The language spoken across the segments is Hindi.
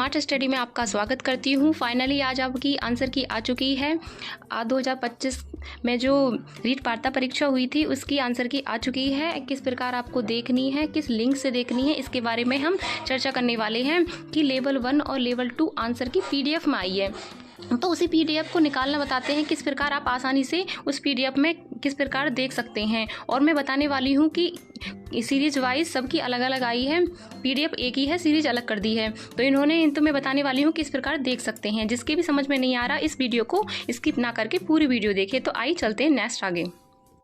स्मार्ट स्टडी में आपका स्वागत करती हूँ। फाइनली आज आपकी आंसर की आ चुकी है। 2025 में जो रीट वार्ता परीक्षा हुई थी उसकी आंसर की आ चुकी है। किस प्रकार आपको देखनी है, किस लिंक से देखनी है, इसके बारे में हम चर्चा करने वाले हैं कि लेवल 1 और लेवल 2 आंसर की PDF में आई है। तो उसी PDF को निकालना बताते हैं, किस प्रकार आप आसानी से उस PDF में किस प्रकार देख सकते हैं। और मैं बताने वाली हूँ कि सीरीज वाइज सबकी अलग अलग आई है, PDF एक ही है, सीरीज अलग कर दी है। तो इन्होंने तो मैं बताने वाली हूँ किस प्रकार देख सकते हैं। जिसके भी समझ में नहीं आ रहा इस वीडियो को स्किप ना करके पूरी वीडियो देखें। तो आइए चलते हैं नेक्स्ट आगे।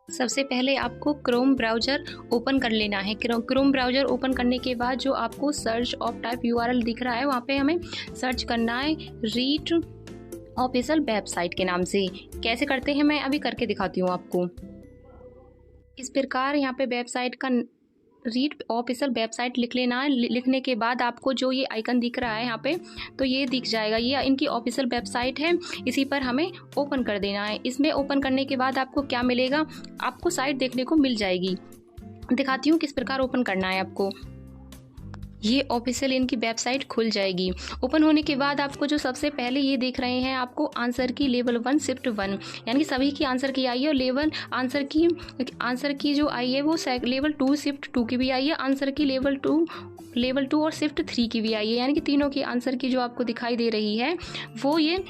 सबसे पहले आपको क्रोम ब्राउज़र ओपन कर लेना है। क्रोम ब्राउज़र ओपन करने के बाद जो आपको सर्च ऑफ टाइप URL दिख रहा है वहाँ पे हमें सर्च करना है रीट ऑफिशियल वेबसाइट के नाम से। कैसे करते हैं मैं अभी करके दिखाती हूँ आपको। इस प्रकार यहाँ पे वेबसाइट का रीट ऑफिशियल वेबसाइट लिख लेना है। लिखने के बाद आपको जो ये आइकन दिख रहा है यहाँ पे तो ये दिख जाएगा, ये इनकी ऑफिशियल वेबसाइट है। इसी पर हमें ओपन कर देना है। इसमें ओपन करने के बाद आपको क्या मिलेगा, आपको साइट देखने को मिल जाएगी। दिखाती हूँ किस प्रकार ओपन करना है आपको। ये ऑफिशियल इनकी वेबसाइट खुल जाएगी। ओपन होने के बाद आपको जो सबसे पहले ये देख रहे हैं आपको आंसर की लेवल 1 शिफ्ट 1 यानी कि सभी की आंसर की आई है। और लेवल आंसर की जो आई है वो लेवल 2 शिफ्ट 2 की भी आई है। आंसर की लेवल 2 और शिफ्ट 3 की भी आई है। यानी कि तीनों की आंसर की जो आपको दिखाई दे रही है वो ये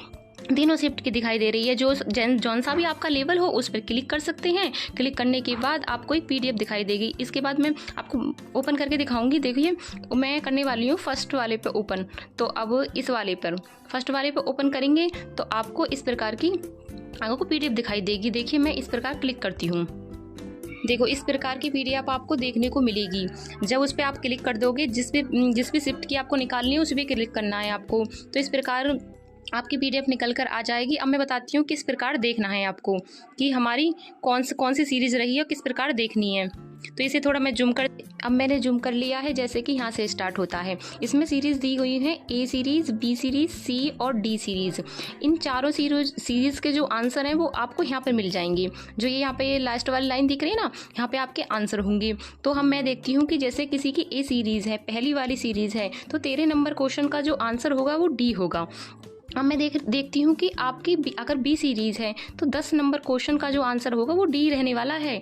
तीनों शिफ्ट की दिखाई दे रही है। जो जौन सा भी आपका लेवल हो उस पर क्लिक कर सकते हैं। क्लिक करने के बाद आपको एक PDF दिखाई देगी। इसके बाद मैं आपको ओपन करके दिखाऊंगी। देखिए मैं करने वाली हूँ फर्स्ट वाले पे ओपन। तो अब इस वाले पर फर्स्ट वाले पे ओपन करेंगे तो आपको इस प्रकार की आपको PDF दिखाई देगी। देखिए मैं इस प्रकार क्लिक करती हूँ। देखो इस प्रकार की PDF आपको देखने को मिलेगी। जब उस पर आप क्लिक कर दोगे जिस भी शिफ्ट की आपको निकालनी है उस पर क्लिक करना है आपको। तो इस प्रकार आपकी PDF निकल कर आ जाएगी। अब मैं बताती हूँ किस प्रकार देखना है आपको कि हमारी कौन सी सीरीज़ रही है और किस प्रकार देखनी है। तो इसे थोड़ा मैं अब मैंने जूम कर लिया है। जैसे कि यहाँ से स्टार्ट होता है। इसमें सीरीज़ दी हुई है A series, B series, C और D सीरीज़। इन चारों सीरीज़ के जो आंसर हैं वो आपको यहाँ पर मिल जाएंगे। जो ये यहाँ पे लास्ट वाली लाइन दिख रही है ना, यहाँ पे आपके आंसर होंगे। तो मैं देखती हूँ कि जैसे किसी की A सीरीज़ है, पहली वाली सीरीज़ है, तो 13 नंबर क्वेश्चन का जो आंसर होगा वो D होगा। अब मैं देखती हूँ कि आपकी अगर B सीरीज़ है तो 10 नंबर क्वेश्चन का जो आंसर होगा वो D रहने वाला है।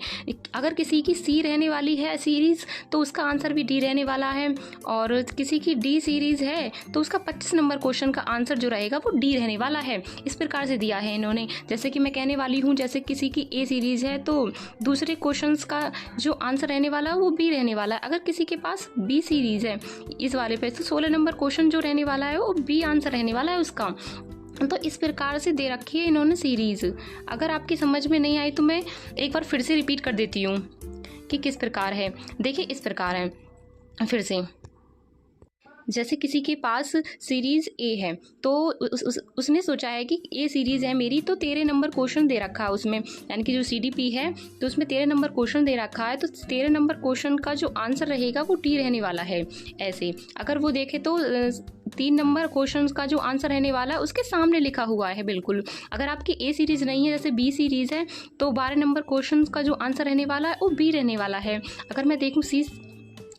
अगर किसी की C रहने वाली है सीरीज़ तो उसका आंसर भी D रहने वाला है। और किसी की D सीरीज़ है तो उसका 25 नंबर क्वेश्चन का आंसर जो रहेगा वो D रहने वाला है। इस प्रकार से दिया है इन्होंने। जैसे कि मैं कहने वाली हूँ, जैसे किसी की A सीरीज़ है तो दूसरे क्वेश्चन का जो आंसर रहने वाला है वो B रहने वाला है। अगर किसी के पास B सीरीज़ है इस वाले पे तो 16 नंबर क्वेश्चन जो रहने वाला है वो B आंसर रहने वाला है उसका। तो इस प्रकार से दे रखी है इन्होंने सीरीज़। अगर आपकी समझ में नहीं आई तो मैं एक बार फिर से रिपीट कर देती हूँ कि किस प्रकार है। देखिए इस प्रकार है फिर से। जैसे किसी के पास सीरीज़ A है तो उसने सोचा है कि A सीरीज़ है मेरी, तो 13 नंबर क्वेश्चन दे रखा है उसमें, यानी कि जो CDP है तो उसमें 13 नंबर क्वेश्चन दे रखा है। तो 13 नंबर क्वेश्चन का जो आंसर रहेगा वो D रहने वाला है। ऐसे अगर वो देखे तो 3 नंबर क्वेश्चन का जो आंसर रहने वाला है उसके सामने लिखा हुआ है बिल्कुल। अगर आपकी A सीरीज़ नहीं है, जैसे B सीरीज़ है, तो 12 नंबर क्वेश्चन का जो आंसर रहने वाला है वो B रहने वाला है। अगर मैं देखूँ C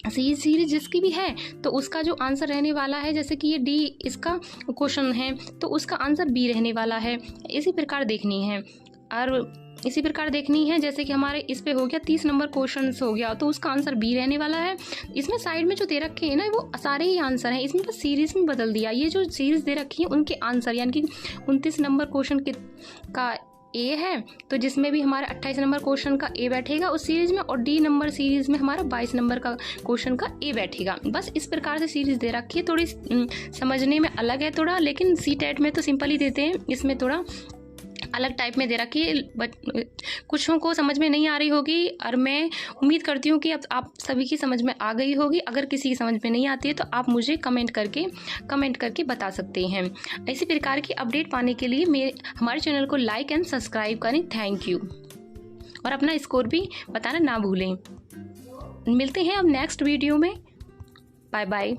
सीरीज जिसकी भी है तो उसका जो आंसर रहने वाला है, जैसे कि ये D इसका क्वेश्चन है तो उसका आंसर B रहने वाला है। इसी प्रकार देखनी है। और इसी प्रकार देखनी है जैसे कि हमारे इस पे हो गया 30 नंबर क्वेश्चन हो गया तो उसका आंसर B रहने वाला है। इसमें साइड में जो दे रखे हैं ना वो सारे ही आंसर हैं। इसमें बस सीरीज में बदल दिया। ये जो सीरीज दे रखी है उनके आंसर, यानी कि 29 नंबर क्वेश्चन का A है तो जिसमें भी हमारा 28 नंबर क्वेश्चन का A बैठेगा उस सीरीज में, और D नंबर सीरीज में हमारा 22 नंबर का क्वेश्चन का A बैठेगा। बस इस प्रकार से सीरीज दे रखी है। थोड़ी समझने में अलग है थोड़ा, लेकिन CTET में तो सिंपल ही देते हैं, इसमें थोड़ा अलग टाइप में दे रखी है। कुछों को समझ में नहीं आ रही होगी और मैं उम्मीद करती हूँ कि अब आप सभी की समझ में आ गई होगी। अगर किसी की समझ में नहीं आती है तो आप मुझे कमेंट करके बता सकते हैं। इसी प्रकार की अपडेट पाने के लिए हमारे चैनल को लाइक एंड सब्सक्राइब करें। Thank you. और अपना स्कोर भी बताना ना भूलें। मिलते हैं अब नेक्स्ट वीडियो में। Bye bye.